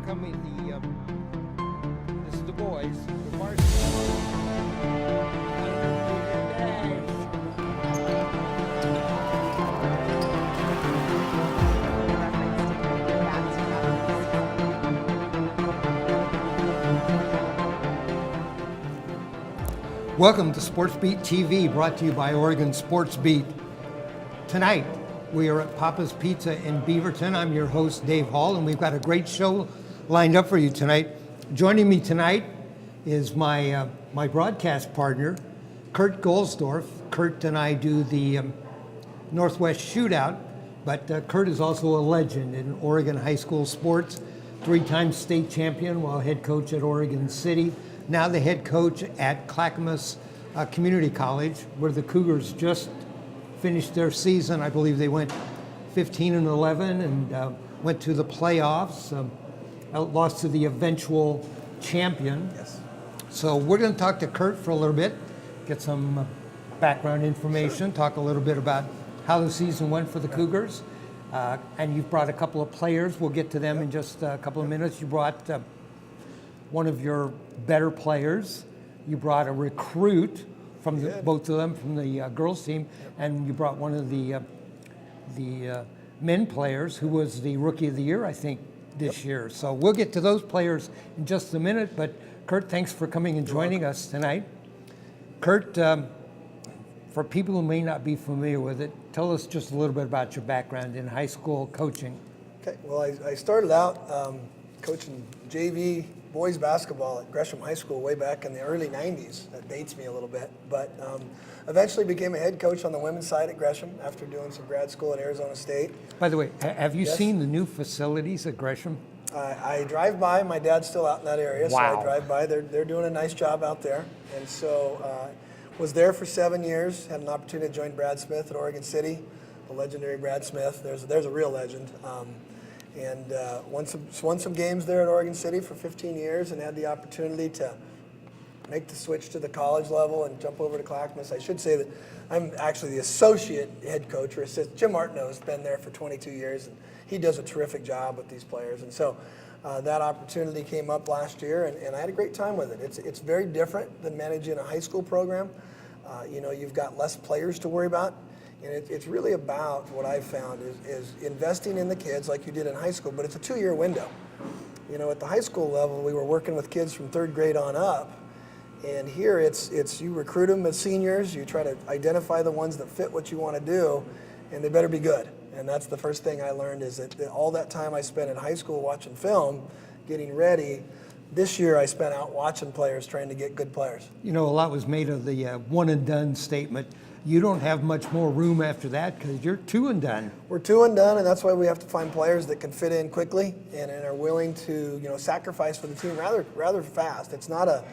coming this is the boys, the varsity. Welcome to SportBeat TV, brought to you by Oregon SportsBeat. Tonight, we are at Papa's Pizza in Beaverton. I'm your host, Dave Hall, and we've got a great show lined up for you tonight. Joining me tonight is my broadcast partner, Kurt Guelsdorf. Kurt and I do the Northwest Shootout, but Kurt is also a legend in Oregon high school sports, three-time state champion while head coach at Oregon City, now the head coach at Clackamas Community College, where the Cougars just finished their season. I believe they went 15-11 and went to the playoffs, lost to the eventual champion. Yes. So we're going to talk to Kurt for a little bit, get some background information, talk a little bit about how the season went for the Cougars. And you've brought a couple of players. We'll get to them in just a couple of minutes. You brought one of your better players. You brought a recruit from both of them from the girls team, and you brought one of the men players who was the Rookie of the Year, I think, this year. So we'll get to those players in just a minute, but Kurt, thanks for coming and joining us tonight. Kurt, for people who may not be familiar with it, tell us just a little bit about your background in high school coaching. Okay, well, I started out coaching JV boys basketball at Gresham High School way back in the early 90s. That dates me a little bit, but eventually became a head coach on the women's side at Gresham after doing some grad school at Arizona State. By the way, have you seen the new facilities at Gresham? I drive by. My dad's still out in that area, Wow. so I drive by. They're doing a nice job out there. And so was there for 7 years, had an opportunity to join Brad Smith at Oregon City, the legendary Brad Smith. There's a real legend. And won some games there at Oregon City for 15 years and had the opportunity to make the switch to the college level and jump over to Clackamas. I should say that I'm actually the associate head coach or assistant. Jim Martineau has been there for 22 years, and he does a terrific job with these players. And so that opportunity came up last year, and I had a great time with it. It's very different than managing a high school program. You've got less players to worry about. And it's really about what I've found is investing in the kids like you did in high school, but it's a 2-year window. At the high school level, we were working with kids from 3rd grade on up, and here it's you recruit them as seniors, you try to identify the ones that fit what you want to do, and they better be good. And that's the first thing I learned is that all that time I spent in high school watching film, getting ready, this year I spent out watching players, trying to get good players. A lot was made of the one and done statement. You don't have much more room after that because you're 2 and done. We're 2 and done, and that's why we have to find players that can fit in quickly and are willing to, sacrifice for the team rather fast. It's not a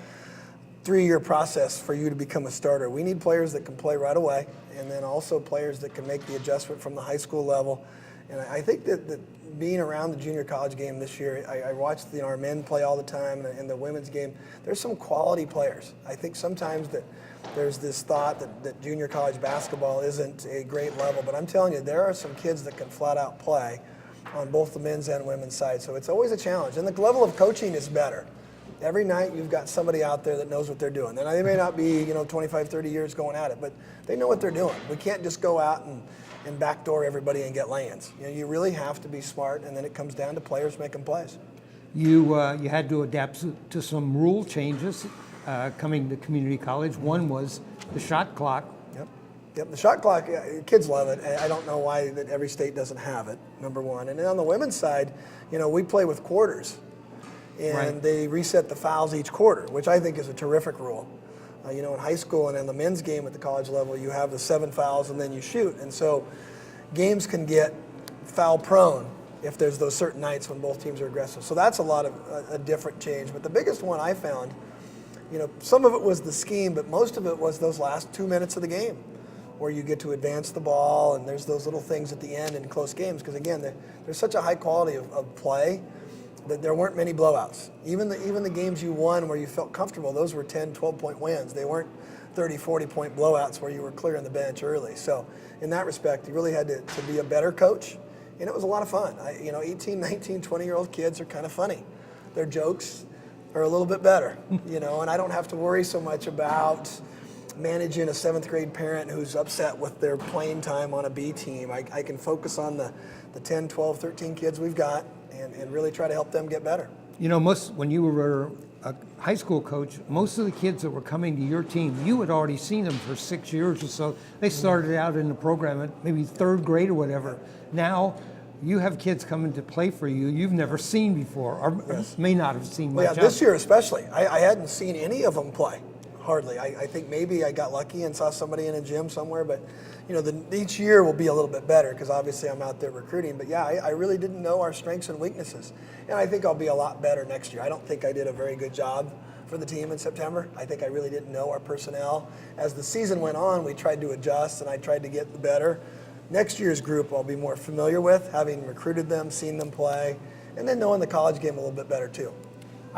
3-year process for you to become a starter. We need players that can play right away, and then also players that can make the adjustment from the high school level. And I think that being around the junior college game this year, I watched our men play all the time, and the women's game. There's some quality players. I think sometimes that there's this thought that junior college basketball isn't a great level, but I'm telling you, there are some kids that can flat out play on both the men's and women's side. So it's always a challenge, and the level of coaching is better. Every night you've got somebody out there that knows what they're doing. And they may not be 25, 30 years going at it, but they know what they're doing. We can't just go out and backdoor everybody and get lands. You really have to be smart, and then it comes down to players making plays. You had to adapt to some rule changes coming to community college. One was the shot clock. Yep. The shot clock, kids love it. I don't know why that every state doesn't have it, number one. And then on the women's side, we play with quarters. And right. They reset the fouls each quarter, which I think is a terrific rule. In high school and in the men's game at the college level, you have the 7 fouls and then you shoot. And so games can get foul prone if there's those certain nights when both teams are aggressive. So that's a lot of a different change. But the biggest one I found, some of it was the scheme, but most of it was those last 2 minutes of the game where you get to advance the ball, and there's those little things at the end in close games. Because again, there's such a high quality of play that there weren't many blowouts. Even the games you won where you felt comfortable, those were 10, 12-point wins. They weren't 30, 40-point blowouts where you were clearing the bench early. So in that respect, you really had to be a better coach, and it was a lot of fun. 18, 19, 20-year-old kids are kind of funny. their jokes are a little bit better, and I don't have to worry so much about managing a 7th grade parent who's upset with their playing time on a B team. I can focus on the 10, 12, 13 kids we've got and really try to help them get better. When you were a high school coach, most of the kids that were coming to your team, you had already seen them for 6 years or so. They started out in the program at maybe 3rd grade or whatever. Now, you have kids coming to play for you you've never seen before, or may not have seen much. Yeah, this year especially. I hadn't seen any of them play, hardly. I think maybe I got lucky and saw somebody in a gym somewhere, but each year will be a little bit better because obviously I'm out there recruiting. But yeah, I really didn't know our strengths and weaknesses. And I think I'll be a lot better next year. I don't think I did a very good job for the team in September. I think I really didn't know our personnel. As the season went on, we tried to adjust and I tried to get better. Next year's group I'll be more familiar with, having recruited them, seen them play, and then knowing the college game a little bit better too.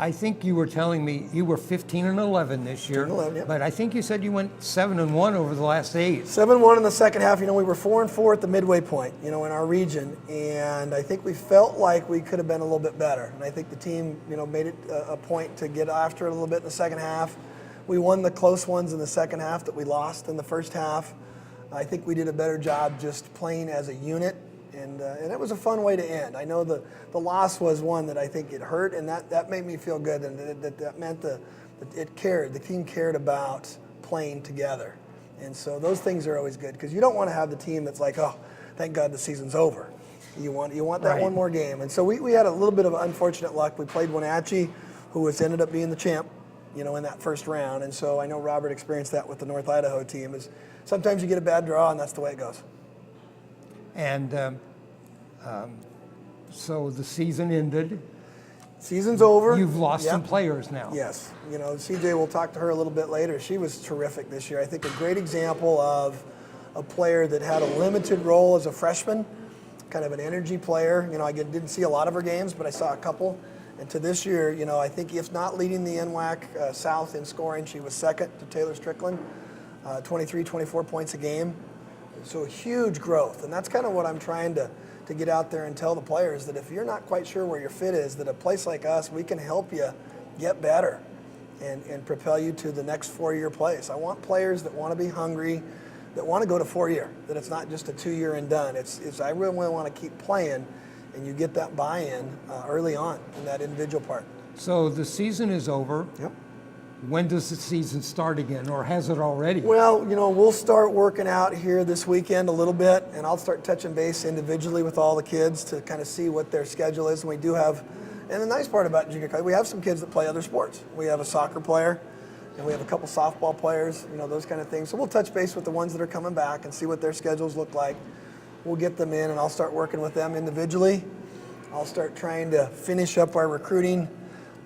I think you were telling me you were 15-11 this year, 15-11, yeah. But I think you said you went 7-1 over the last 8. 7-1 in the second half. We were 4-4 at the midway point, in our region, and I think we felt like we could have been a little bit better. And I think the team, made it a point to get after it a little bit in the second half. We won the close ones in the second half that we lost in the first half. I think we did a better job just playing as a unit. And it was a fun way to end. I know the loss was one that I think it hurt, and that made me feel good, and that meant that the team cared about playing together. And so those things are always good because you don't want to have the team that's like, oh, thank God the season's over. You want that right. One more game. And so we had a little bit of unfortunate luck. We played Wenatchee, who ended up being the champ, in that first round. And so I know Robert experienced that with the North Idaho team. Is sometimes you get a bad draw, and that's the way it goes. And so the season ended. Season's over. You've lost Yep. some players now. Yes. CJ, we'll talk to her a little bit later. She was terrific this year. I think a great example of a player that had a limited role as a freshman, kind of an energy player. I didn't see a lot of her games, but I saw a couple. And to this year, I think if not leading the NWAC South in scoring, she was second to Taylor Strickland, 23, 24 points a game. So huge growth. And that's kind of what I'm trying to get out there and tell the players, that if you're not quite sure where your fit is, that a place like us, we can help you get better and propel you to the next 4-year place. I want players that want to be hungry, that want to go to 4-year, that it's not just a 2-year and done. I really want to keep playing, and you get that buy-in early on in that individual part. So the season is over. Yep. When does the season start again, or has it already? Well, we'll start working out here this weekend a little bit, and I'll start touching base individually with all the kids to kind of see what their schedule is. And we do have, and the nice part about junior college, we have some kids that play other sports. We have a soccer player, and we have a couple softball players, those kind of things. So we'll touch base with the ones that are coming back and see what their schedules look like. We'll get them in, and I'll start working with them individually. I'll start trying to finish up our recruiting.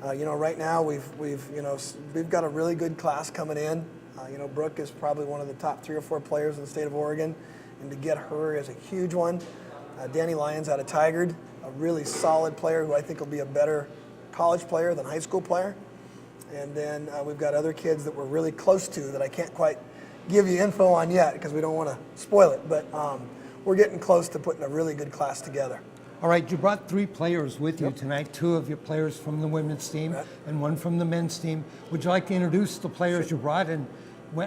Right now we've got a really good class coming in. Brooke is probably one of the top 3 or 4 players in the state of Oregon, and to get her is a huge one. Danny Lyons out of Tigard, a really solid player who I think will be a better college player than high school player. And then we've got other kids that we're really close to that I can't quite give you info on yet because we don't want to spoil it. But we're getting close to putting a really good class together. All right, you brought 3 players with you tonight, 2 of your players from the women's team and 1 from the men's team. Would you like to introduce the players you brought? And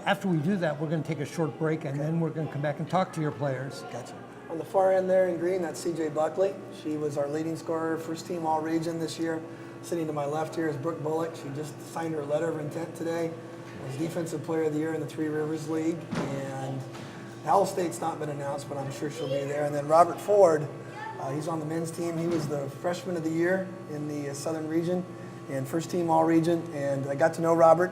after we do that, we're going to take a short break, and then we're going to come back and talk to your players. Gotcha. On the far end there in green, that's CJ Buckley. She was our leading scorer, first team all-region this year. Sitting to my left here is Brooke Bullock. She just signed her letter of intent today as Defensive Player of the Year in the Three Rivers League. And Howell State's not been announced, but I'm sure she'll be there. And then Robert Ford, he's on the men's team. He was the freshman of the year in the Southern region and first team all-region. And I got to know Robert,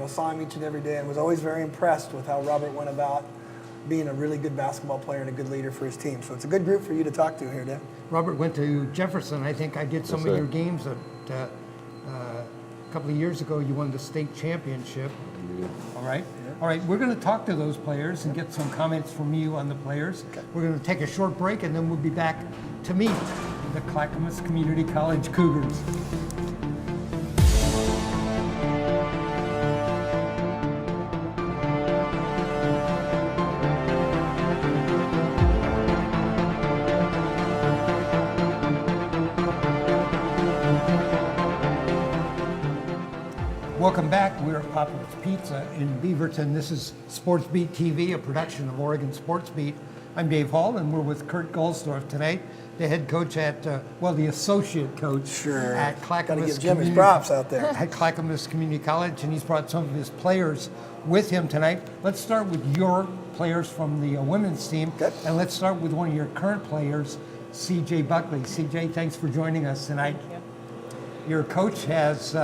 saw him each and every day, and was always very impressed with how Robert went about being a really good basketball player and a good leader for his team. So it's a good group for you to talk to here, Dave. Robert went to Jefferson. I think I did some of your games a couple of years ago. You won the state championship. All right. All right, we're going to talk to those players and get some comments from you on the players. Okay. We're going to take a short break, and then we'll be back to meet the Clackamas Community College Cougars. Welcome back. We're at Papa's Pizza in Beaverton. This is SportsBeat TV, a production of Oregon SportsBeat. I'm Dave Hall, and we're with Kurt Guelsdorf tonight, the head coach at, the associate coach at Clackamas. Gotta give Jim his props out there. At Clackamas Community College, and he's brought some of his players with him tonight. Let's start with your players from the women's team, and let's start with one of your current players, CJ Buckley. CJ, thanks for joining us tonight. Thank you. Your coach has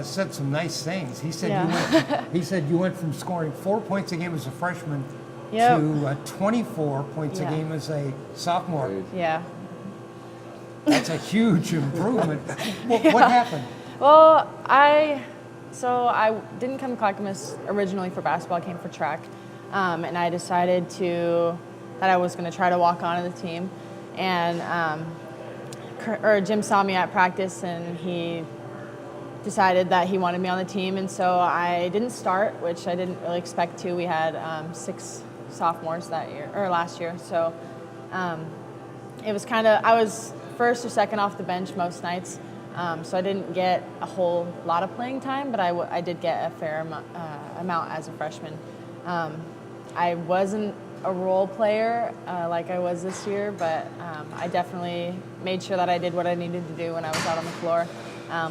said some nice things. He said you went from scoring 4 points a game as a freshman to 24 points a game as a sophomore. Yeah. That's a huge improvement. What happened? Well, I didn't come to Clackamas originally for basketball. I came for track, and I decided that I was going to try to walk on to the team. And Jim saw me at practice, and he decided that he wanted me on the team, and so I didn't start, which I didn't really expect to. We had 6 sophomores last year, so it was I was first or second off the bench most nights, so I didn't get a whole lot of playing time, but I did get a fair amount as a freshman. I wasn't a role player like I was this year, but I definitely made sure that I did what I needed to do when I was out on the floor.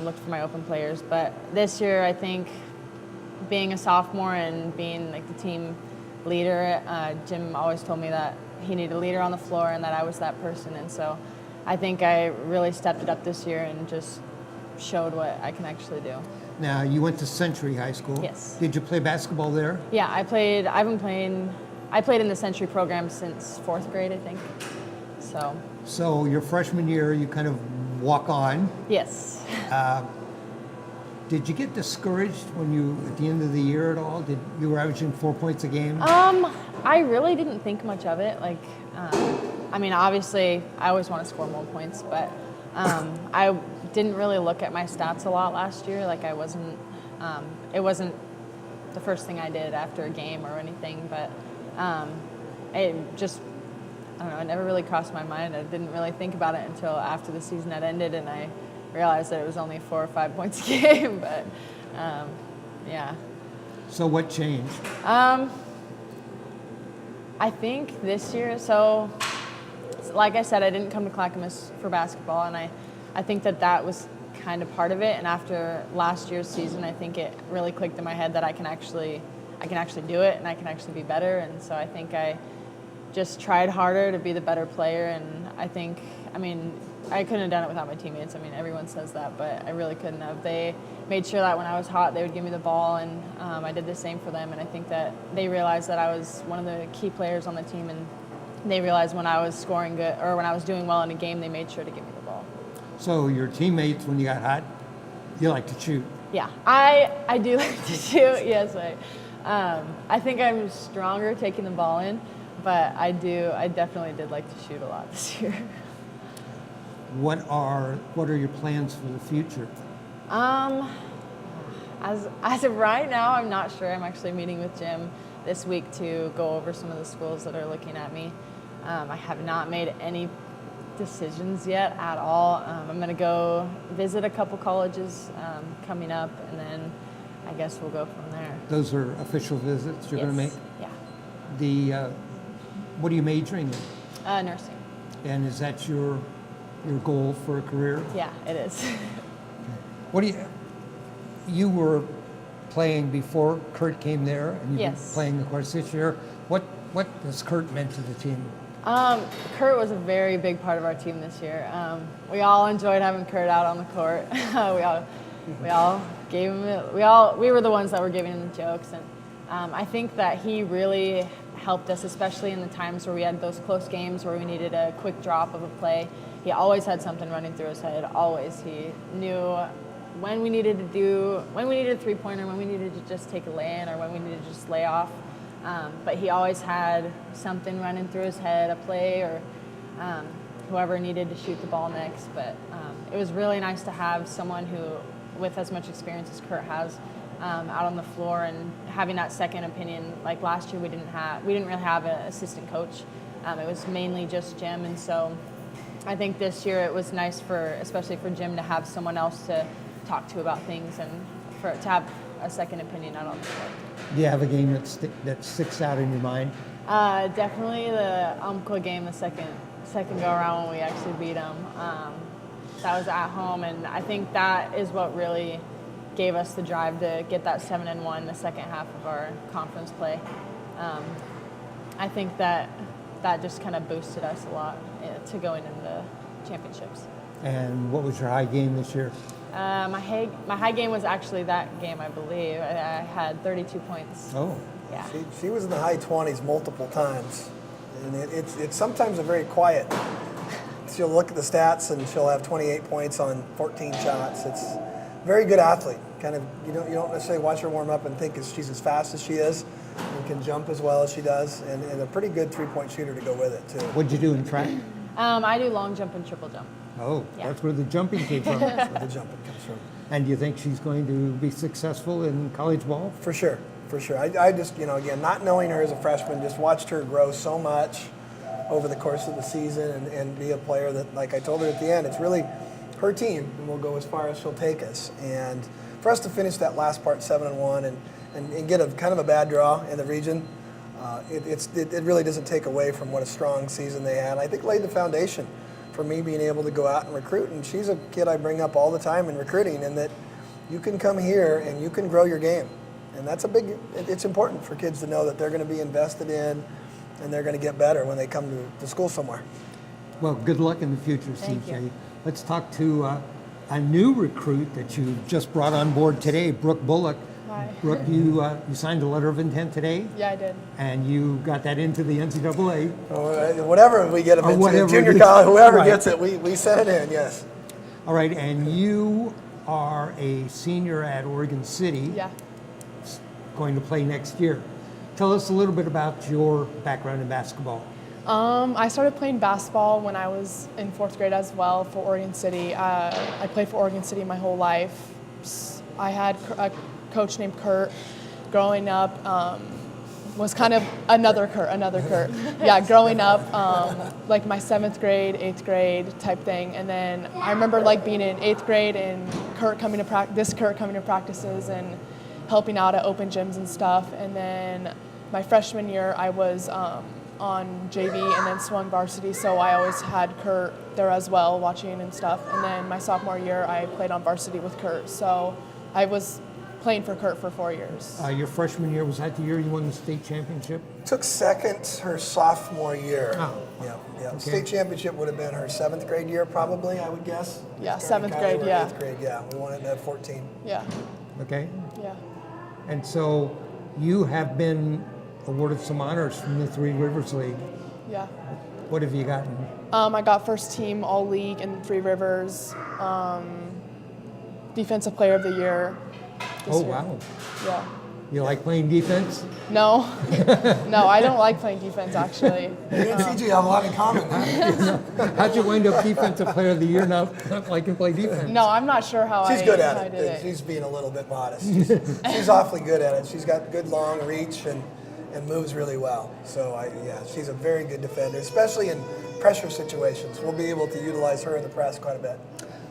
Looked for my open players, but this year I think being a sophomore and being like the team leader, Jim always told me that he needed a leader on the floor and that I was that person, and so I think I really stepped it up this year and just showed what I can actually do. Now, you went to Century High School. Yes. Did you play basketball there? Yeah, I played in the Century program since 4th grade, I think. So your freshman year, you kind of walk on. Yes. Did you get discouraged at the end of the year at all? Did you were averaging 4 points a game? I really didn't think much of it. Obviously, I always want to score more points, but I didn't really look at my stats a lot last year. It wasn't the first thing I did after a game or anything, but it just, I don't know, it never really crossed my mind. I didn't really think about it until after the season had ended, and I realized that it was only 4 or 5 points a game, but yeah. So what changed? I think this year, so like I said, I didn't come to Clackamas for basketball, and I think that was kind of part of it, and after last year's season, I think it really clicked in my head that I can actually do it, and I can actually be better, and so I think I just tried harder to be the better player, and I couldn't have done it without my teammates. Everyone says that, but I really couldn't have. They made sure that when I was hot, they would give me the ball, and I did the same for them, and I think that they realized that I was one of the key players on the team, and they realized when I was scoring good, or when I was doing well in a game, they made sure to give me the ball. So your teammates, when you got hot, you like to shoot? Yeah, I do like to shoot, yes. I think I'm stronger taking the ball in, but I definitely did like to shoot a lot this year. What are your plans for the future? As of right now, I'm not sure. I'm actually meeting with Jim this week to go over some of the schools that are looking at me. I have not made any decisions yet at all. I'm going to go visit a couple colleges coming up, and then I guess we'll go from there. Those are official visits you're going to make? Yeah. What are you majoring in? Nursing. And is that your goal for a career? Yeah, it is. You were playing before Kurt came there, and you've been playing, of course, this year. What has Kurt meant to the team? Kurt was a very big part of our team this year. We all enjoyed having Kurt out on the court. we all gave him we were the ones that were giving him the jokes, and I think that he really helped us, especially in the times where we had those close games where we needed a quick drop of a play. He always had something running through his head. Always, he knew when we needed a three-pointer, when we needed to just take a lay-in, or when we needed to just lay off. But he always had something running through his head, a play, or whoever needed to shoot the ball next. But it was really nice to have someone who, with as much experience as Kurt has, out on the floor, and having that second opinion. Like last year, we didn't really have an assistant coach. It was mainly just Jim, and so I think this year it was nice especially for Jim to have someone else to talk to about things, and to have a second opinion out on the court. Do you have a game that sticks out in your mind? Definitely the Umpqua game, the second go around when we actually beat them. That was at home, and I think that is what really gave us the drive to get that 7-1 the second half of our conference play. I think that just kind of boosted us a lot to going into the championships. And what was your high game this year? My high game was actually that game, I believe. I had 32 points. Oh. Yeah. She was in the high 20s multiple times, and it's sometimes a very quiet. She'll look at the stats and she'll have 28 points on 14 shots. It's a very good athlete. Kind of you don't necessarily watch her warm up and think she's as fast as she is, and can jump as well as she does, and a pretty good 3-point shooter to go with it too. What'd you do in track? I do long jump and triple jump. Oh, Yeah. that's where the jumping came from. That's where the jumping comes from. And do you think she's going to be successful in college ball? For sure. I just, again, not knowing her as a freshman, just watched her grow so much over the course of the season and be a player that, like I told her at the end, it's really her team, and we'll go as far as she'll take us. And for us to finish that last part 7-1 and get a kind of a bad draw in the region, it really doesn't take away from what a strong season they had. I think laid the foundation for me being able to go out and recruit. And she's a kid I bring up all the time in recruiting, and that you can come here and you can grow your game. And that's it's important for kids to know that they're going to be invested in and they're going to get better when they come to school somewhere. Well, good luck in the future, Thank CJ. you. Let's talk to a new recruit that you just brought on board today, Brooke Bullock. Hi. Brooke, you signed a letter of intent today, Yeah, I did. and you got that into the NCAA. Whatever we get them Or into, whatever junior it is. college, whoever Right. gets it, we send it in, yes. All right, and you are a senior at Oregon City, Yeah. going to play next year. Tell us a little bit about your background in basketball. I started playing basketball when I was in 4th grade as well for Oregon City. I played for Oregon City my whole life. I had a coach named Kurt. Growing up, was kind of another Kurt. Yeah, growing up, like my 7th grade, 8th grade type thing. And then I remember like being in 8th grade and Kurt coming to practices and helping out at open gyms and stuff. And then my freshman year, I was on JV and then swung varsity, so I always had Kurt there as well, watching and stuff. And then my sophomore year, I played on varsity with Kurt, so I was playing for Kurt for 4 years. Your freshman year, was that the year you won the state championship? Took second her sophomore year. Oh. Yeah. Okay. State championship would have been her 7th grade year, probably, I would guess. Yeah, Starting 7th kinda grade, were yeah. 8th grade, yeah. We won it at 14. Yeah, Okay. yeah. And so you have been awarded some honors from the Three Rivers League. Yeah. What have you gotten? I got first team all league in Three Rivers, defensive player of the year. This Oh, year. wow. Yeah. You like playing defense? No, no, I don't like playing defense actually. You and CJ have a lot in common. How'd you wind up defensive player of the year not liking to play defense? No, I'm not sure how She's good how I at did it. it. She's being a little bit modest. She's awfully good at it. She's got good long reach and moves really well. So she's a very good defender, especially in pressure situations. We'll be able to utilize her in the press quite a bit.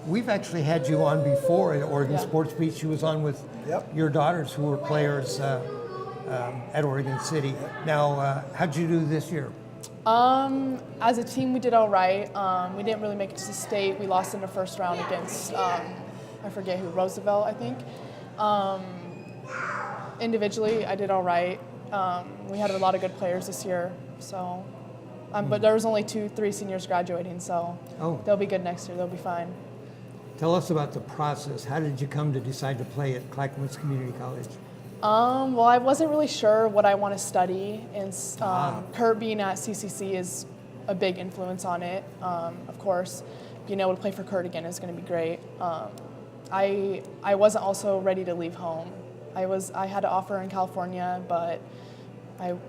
We've actually had you on before at Oregon Yeah. SportsBeat. She was on with Yep. your daughters who were players at Oregon City. Now, how'd you do this year? As a team, we did all right. We didn't really make it to the state. We lost in the first round against, I forget who, Roosevelt, I think. Individually, I did all right. We had a lot of good players this year, so. But there was only 2-3 seniors graduating, so they'll be good next year. They'll be fine. Tell us about the process. How did you come to decide to play at Clackamas Community College? Well, I wasn't really sure what I want to study, and Kurt being at CCC is a big influence on it. Of course, being able to play for Kurt again is going to be great. I wasn't also ready to leave home. I had an offer in California, but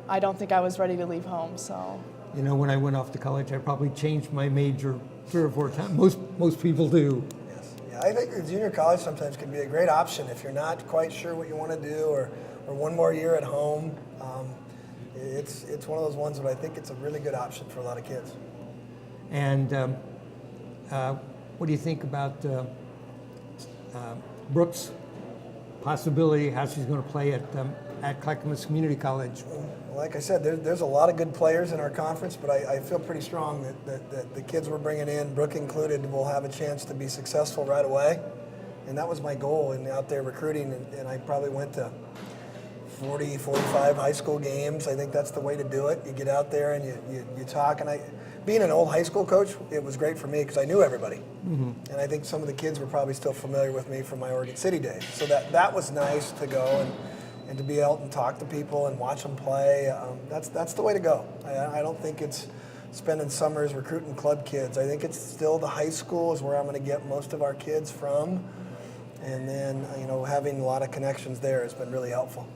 I don't think I was ready to leave home. So. You know, when I went off to college, I probably changed my major 3 or 4 times. Most people do. Yes. Yeah, I think the junior college sometimes can be a great option if you're not quite sure what you want to do or one more year at home. It's one of those ones that I think it's a really good option for a lot of kids. And what do you think about Brooke's possibility how she's going to play at Clackamas Community College? Like I said, there's a lot of good players in our conference, but I feel pretty strong that the kids we're bringing in, Brooke included, will have a chance to be successful right away. And that was my goal in out there recruiting, and I probably went to 40, 45 high school games. I think that's the way to do it. You get out there and you talk. And being an old high school coach, it was great for me because I knew everybody. Mm-hmm. And I think some of the kids were probably still familiar with me from my Oregon City days. So that was nice to go and to be out and talk to people and watch them play. That's the way to go. I don't think it's spending summers recruiting club kids. I think it's still the high school is where I'm going to get most of our kids from. And then, having a lot of connections there has been really helpful.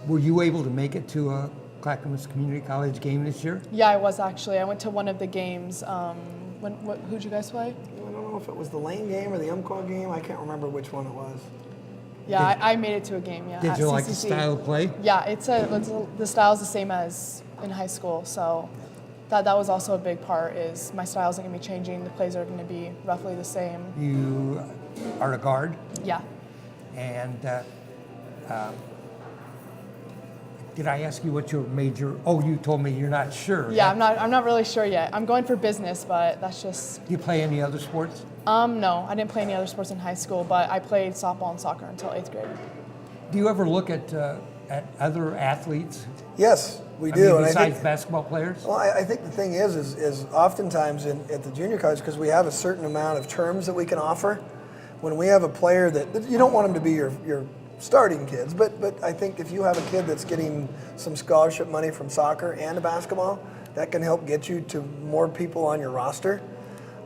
Were you able to make it to a Clackamas Community College game this year? Yeah, I was actually. I went to one of the games. Who'd you guys play? I don't know if it was the Lane game or the Umpqua game. I can't remember which one it was. Yeah, I made it to a game, yeah. Did you like CCC. the style of play? Yeah, the style's the same as in high school, so that was also a big part, is my style isn't going to be changing. The plays are going to be roughly the same. You are a guard? Yeah. And did I ask you what your major? Oh, you told me you're not sure. Yeah, I'm not really sure yet. I'm going for business, but that's just. Do you play any other sports? No, I didn't play any other sports in high school, but I played softball and soccer until 8th grade. Do you ever look at other athletes? Yes, we do. Besides basketball players? Well, I think the thing is oftentimes at the junior college, because we have a certain amount of terms that we can offer, when we have a player that you don't want them to be your starting kids, but I think if you have a kid that's getting some scholarship money from soccer and basketball, that can help get you to more people on your roster.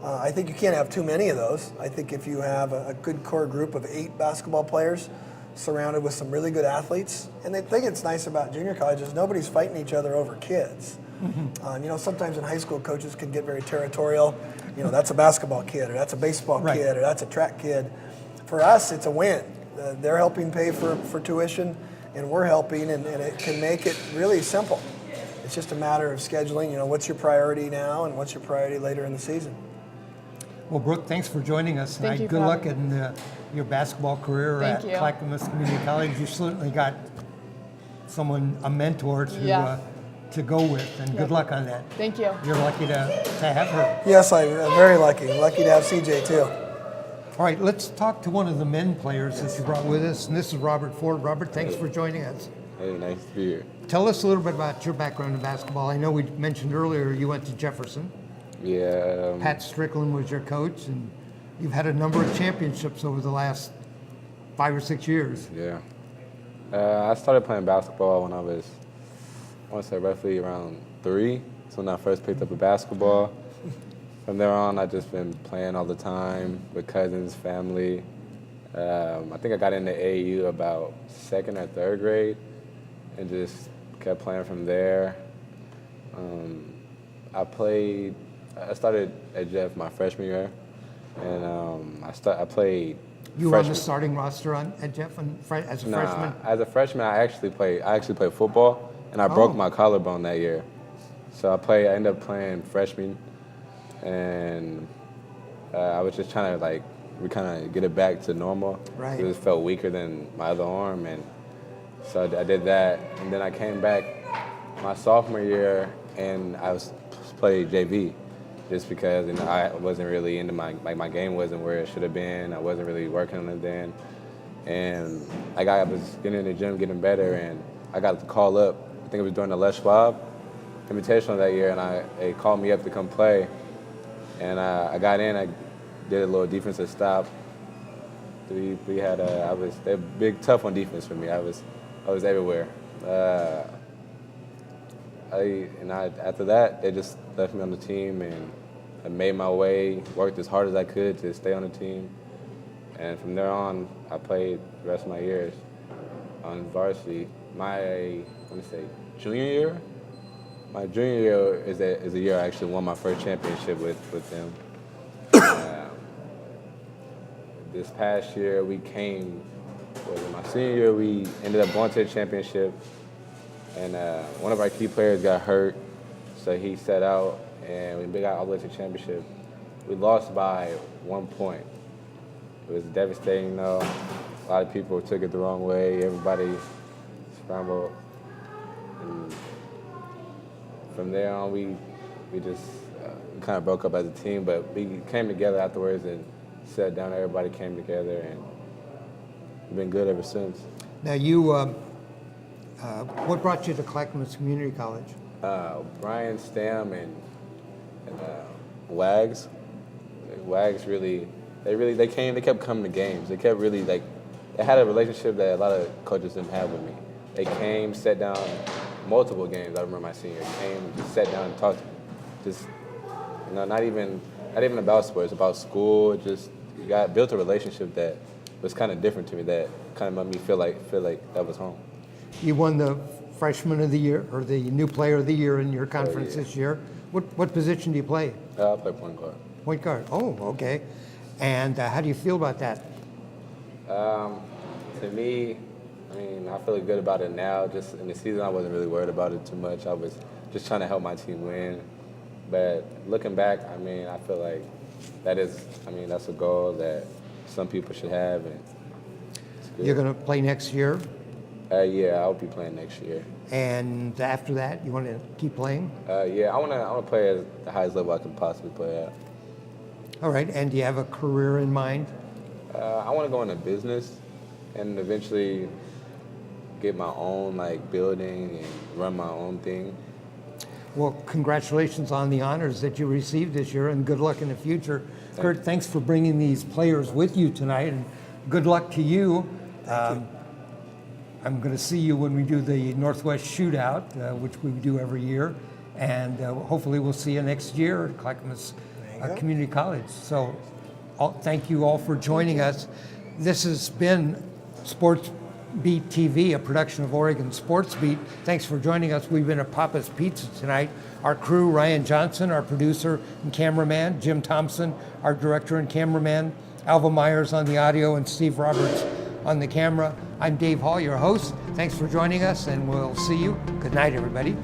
I think you can't have too many of those. I think if you have a good core group of 8 basketball players surrounded with some really good athletes, and the thing that's nice about junior college is nobody's fighting each other over kids. Mm-hmm. Sometimes in high school coaches can get very territorial. That's a basketball kid, or that's a baseball kid, or that's a track kid. For us, it's a win. They're helping pay for tuition, and we're helping, and it can make it really simple. It's just a matter of scheduling, what's your priority now and what's your priority later in the season. Well, Brooke, thanks for joining us tonight. Thank you. Good luck in your basketball career at Clackamas Community College. You certainly got a mentor to go with, and good luck on that. Thank you. You're lucky to have her. Yes, I'm very lucky. Lucky to have CJ too. All right, let's talk to one of the men players that you brought with us, and this is Robert Ford. Robert, thanks for joining us. Hey, nice to be here. Tell us a little bit about your background in basketball. I know we mentioned earlier you went to Jefferson. Yeah. Pat Strickland was your coach, and you've had a number of championships over the last 5 or 6 years. Yeah. I started playing basketball when I want to say roughly around 3. So when I first picked up a basketball. From there on, I've just been playing all the time with cousins, family. I think I got into AAU about 2nd or 3rd grade and just kept playing from there. I started at Jeff my freshman year, and I played. You were on the starting roster at Jeff as a freshman? As a freshman, I actually played football, and I broke my collarbone that year. So I ended up playing freshman. And I was just trying to get it back to normal. Right. It just felt weaker than my other arm, and so I did that. And then I came back my sophomore year, and I played JV, just because I wasn't really into my game wasn't where it should have been. I wasn't really working on it then, and I was getting in the gym, getting better, and I got the call up. I think it was during the Les Schwab Invitational that year, and they called me up to come play. And I got in. I did a little defensive stop. We had they were big, tough on defense for me. I was everywhere. After that, they just left me on the team, and I made my way, worked as hard as I could to stay on the team. And from there on, I played the rest of my years on varsity. Junior year. My junior year is the year I actually won my first championship with them. This past year, my senior year, we ended up going to the championship, and one of our key players got hurt, so he sat out, and we got all the way to the championship. We lost by 1 point. It was devastating, though. A lot of people took it the wrong way. Everybody scrambled. And from there on, we just kind of broke up as a team, but we came together afterwards and sat down. Everybody came together, and we've been good ever since. Now, you, what brought you to Clackamas Community College? Brian Stam and Wags. Wags they kept coming to games. They kept really they had a relationship that a lot of coaches didn't have with me. They came, sat down, multiple games. I remember my senior year, came and just sat down and talked to me. Just not even about sports, about school. Just built a relationship that was kind of different to me. That kind of made me feel like that was home. You won the Freshman of the Year or the New Player of the Year in your conference this year. What position do you play? I play point guard. Point guard. Oh, okay. And how do you feel about that? To me, I mean, I feel good about it now. Just in the season, I wasn't really worried about it too much. I was just trying to help my team win. But looking back, I mean, I feel like that's a goal that some people should have. And You're going to play next year? Yeah, I'll be playing next year. And after that, you want to keep playing? Yeah, I want to play at the highest level I can possibly play at. All right. And do you have a career in mind? I want to go into business and eventually get my own building and run my own thing. Well, congratulations on the honors that you received this year, and good luck in the future. Kurt, thanks for bringing these players with you tonight, and good luck to you. I'm going to see you when we do the Northwest Shootout, which we do every year, and hopefully we'll see you next year at Clackamas Community College. So thank you all for joining us. This has been SportsBeat TV, a production of Oregon SportsBeat. Thanks for joining us. We've been at Papa's Pizza tonight. Our crew, Ryan Johnson, our producer and cameraman, Jim Thompson, our director and cameraman, Alva Myers on the audio, and Steve Roberts on the camera. I'm Dave Hall, your host. Thanks for joining us, and we'll see you. Good night, everybody.